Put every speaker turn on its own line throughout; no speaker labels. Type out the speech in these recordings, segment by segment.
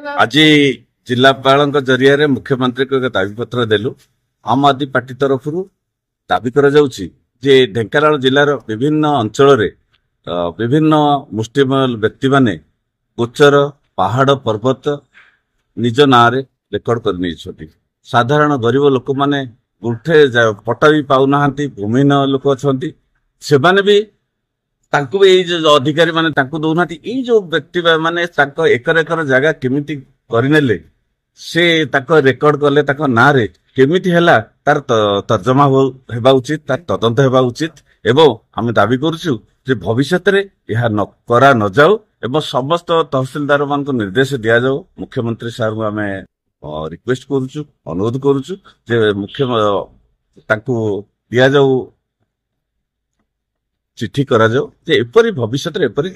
आज जिलापाल जरिया मुख्यमंत्री को एक दाबीपत्र देलु। आम आदमी पार्टी तरफ दाबी कर ढेंकानाल जिलार विभिन्न अंचल विभिन्न मुष्टिमेय व्यक्ति माने गोचर पहाड़ पर्वत निज ना रेकर्ड कर साधारण गरीब लोक माने गुंठे पट्टा भी पाऊना भूमिहीन लोक अच्छा से भी तांको भी अधिकारी माने तांको दौना जो व्यक्ति माने एकर एकर जगह केमिति करनेले से रेकर्ड कले ना रे केमिति हैला तार तर्जमा हेबा उचित तार तदंत हेबा उचित एवं आम दाबी करूछु जे भविष्य रे यह न करा न जाऊ एवं समस्त तहसीलदार मान को निर्देश दिया जाऊ। मुख्यमंत्री सार को आम रिक्वेस्ट करूछु अनुरोध करूछु जे मुख्य तांको दिया जाऊ चिठी करा जाऊ जे एपरी भविष्य रे एपरी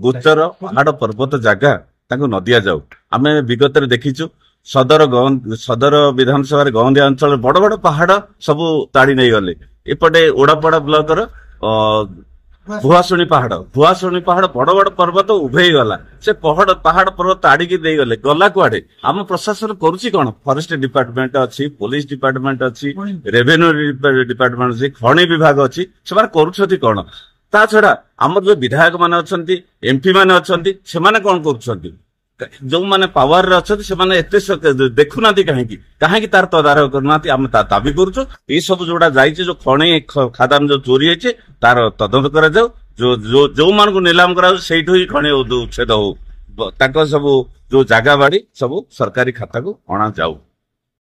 गोचर पहाड़ पर्वत जगह तांको न दिया जाऊ। आम विगत देखीचु सदर विधानसभा गौंदिया अंचल बड़ बड़ पहाड़ सब ताड़ी नहीं गले। एपटे ओडापड़ा ब्लॉक भुआशुणी पहाड़ बड़ बड़ पर्वत उभे गला से पहाड़ पर्वत ताड़ी की दे गले गला कुआडे आम प्रशासन करुची कौन फॉरेस्ट डिपार्टमेंट अच्छी पुलिस डिपार्टमेंट अच्छी रेवेन्यू डिपार्टमेंट अच्छी खनि विभाग अच्छी से करुछथि कौन ता छड़ा आम जो विधायक माने अछंती एमपी माने अछंती से माने कौन करुछंती जो माने पावर रे अछंती से माने एते देखुना कहीं तार तदारख करना आम दाबी करुଛୁ ये सब जोड़ा जाइए जो खनि खादान जो चोरी है तार तदंत करा जाऊ जो मान को नीलाम करा से खनि उच्छेद हो सब जो जगह बाड़ी सब सरकारी खाता को अणा जाऊ।